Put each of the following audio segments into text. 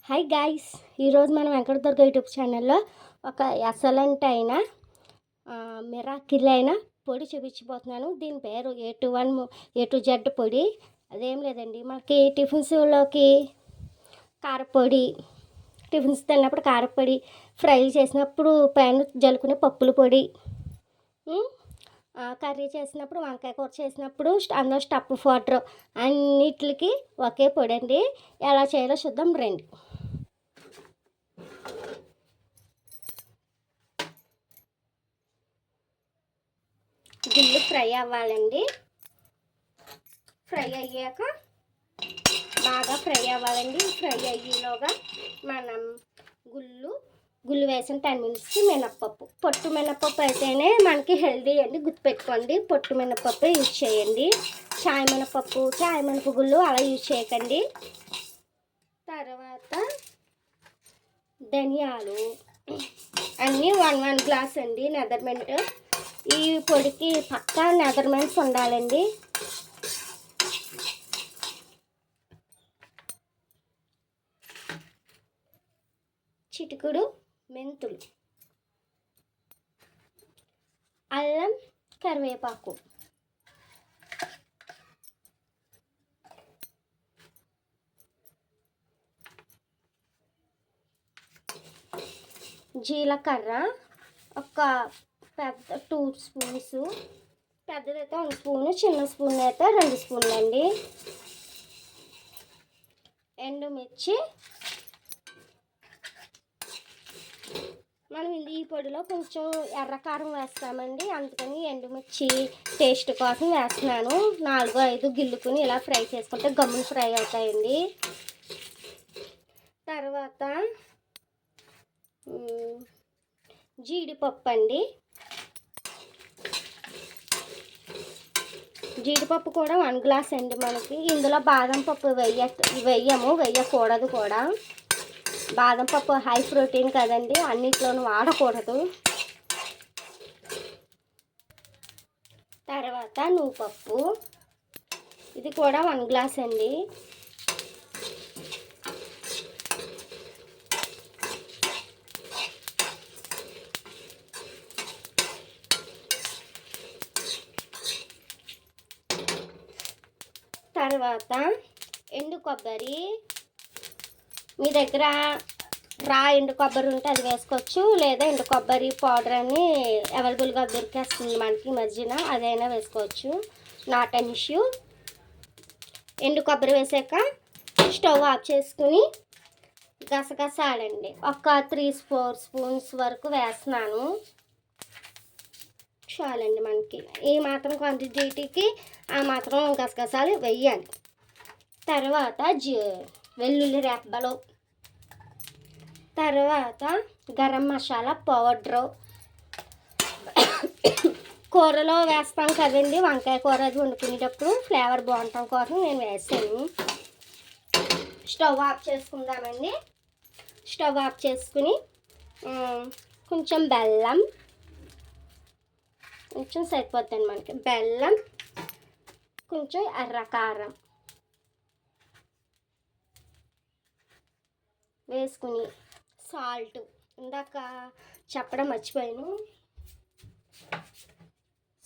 Hi guys, ఈరోజు మనం Venkata Durga YouTube ఛానల్లో ఒక ఎక్సలెంట్ అయిన మిరాకిల్ అయిన పొడి చూపించబోతున్నాను. దీని పేరు A to Z పొడి. అదేం లేదండి, మనకి టిఫిన్స్లోకి కారపొడి, టిఫిన్స్ తిన్నప్పుడు కారపొడి, ఫ్రై చేసినప్పుడు పైన జలుకునే పప్పుల పొడి, కర్రీ చేసినప్పుడు, వంకాయ కూర చేసినప్పుడు అందులో స్టఫ్ పౌడర్, అన్నిటికి ఒకే పొడి అండి. ఎలా చేయాలో చూద్దాం రండి. గుళ్ళు ఫ్రై అవ్వాలండి. ఫ్రై అయ్యాక బాగా ఫ్రై అవ్వాలండి. ఫ్రై అయ్యేలోగా మనం గుళ్ళు వేసిన 10 మినిట్స్కి మినప్పప్పు, పొట్టు మినప్పప్పు అయితేనే మనకి హెల్దీ అండి, గుర్తుపెట్టుకోండి. పొట్టు మినప్పప్పు యూజ్ చేయండి. చాయ్ మినప గుళ్ళు అలా యూజ్ చేయకండి. తర్వాత ధనియాలు అన్నీ 1 గ్లాస్ అండి. మెజర్మెంట్ ఈ పొడికి పక్కా మెజర్మెంట్స్ ఉండాలండి. చిటికుడు మెంతులు, అల్లం, కరివేపాకు, జీలకర్ర ఒక పెద్ద 2 స్పూన్స్, పెద్దదైతే 1 స్పూను, చిన్న స్పూన్ అయితే 2 స్పూన్లు అండి. ఎండుమిర్చి, మనం ఈ పొడిలో కొంచెం ఎర్రకారం వేస్తామండి, అందుకని ఎండుమిర్చి టేస్ట్ కోసం వేస్తున్నాను. 4-5 గిల్లుకుని ఇలా ఫ్రై చేసుకుంటే గమ్మున ఫ్రై అవుతాయండి. తర్వాత జీడిపప్పు అండి. జీడిపప్పు కూడా 1 గ్లాస్ అండి. మనకి ఇందులో బాదం పప్పు వేయకూడదు కూడా. బాదం పప్పు హై ప్రోటీన్ కదండి, అన్నిట్లోనూ వాడకూడదు. తర్వాత నువ్వుపప్పు, ఇది కూడా 1 గ్లాస్ అండి. తర్వాత ఎండు కొబ్బరి, మీ దగ్గర ఎండు కొబ్బరి ఉంటే అది వేసుకోవచ్చు, లేదా ఎండు కొబ్బరి పౌడర్ అని అవైలబుల్గా దొరికేస్తుంది మనకి మధ్యన, అదైనా వేసుకోవచ్చు, నాట్ అన్ ఇష్యూ. ఎండు కొబ్బరి వేసాక స్టవ్ ఆఫ్ చేసుకుని గసగసాలండి ఒక 3-4 స్పూన్స్ వరకు వేస్తున్నాను. చాలండి, మనకి ఈ మాత్రం క్వాంటిటీకి ఆ మాత్రం గసగసాలు వేయాలి. తర్వాత వెల్లుల్లి రెబ్బలు, తర్వాత గరం మసాలా పౌడరు. కూరలో వేస్తాం కదండి, వంకాయ కూర అది వండుకునేటప్పుడు ఫ్లేవర్ బాగుండటం కోసం నేను వేసాను. స్టవ్ ఆఫ్ చేసుకుందామండి. స్టవ్ ఆఫ్ చేసుకుని కొంచెం బెల్లం, కొంచెం సరిపోతుంది మనకి బెల్లం, కొంచెం ఎర్రకారం వేసుకుని, సాల్ట్ ఇందాక చెప్పడం మర్చిపోయాను,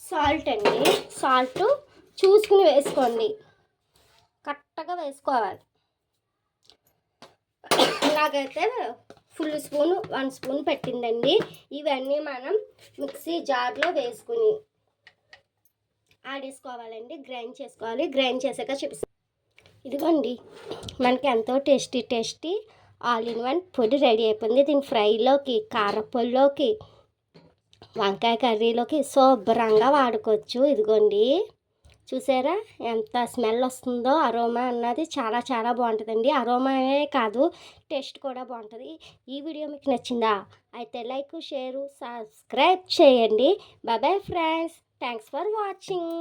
సాల్ట్ అండి. సాల్ట్ చూసుకుని వేసుకోండి, కరెక్ట్గా వేసుకోవాలి. నాకైతే ఫుల్ స్పూన్ 1 స్పూన్ పెట్టిందండి. ఇవన్నీ మనం మిక్సీ జార్లో వేసుకుని ఆడేసుకోవాలండి, గ్రైండ్ చేసుకోవాలి. గ్రైండ్ చేసాక చూపిస్తాను. ఇదిగోండి, మనకి ఎంతో టేస్టీ ఆల్-ఇన్-1 పొడి రెడీ అయిపోయింది. దీని ఫ్రైలోకి, కారపొడిలోకి, వంకాయ కర్రీలోకి శుభ్రంగా వాడుకోవచ్చు. ఇదిగోండి, చూసారా ఎంత స్మెల్ వస్తుందో. అరోమా అన్నది చాలా బాగుంటుందండి. అరోమానే కాదు, టేస్ట్ కూడా బాగుంటుంది. ఈ వీడియో మీకు నచ్చిందా? అయితే లైక్, షేర్, సబ్స్క్రైబ్ చేయండి. Bye friends, thanks for watching.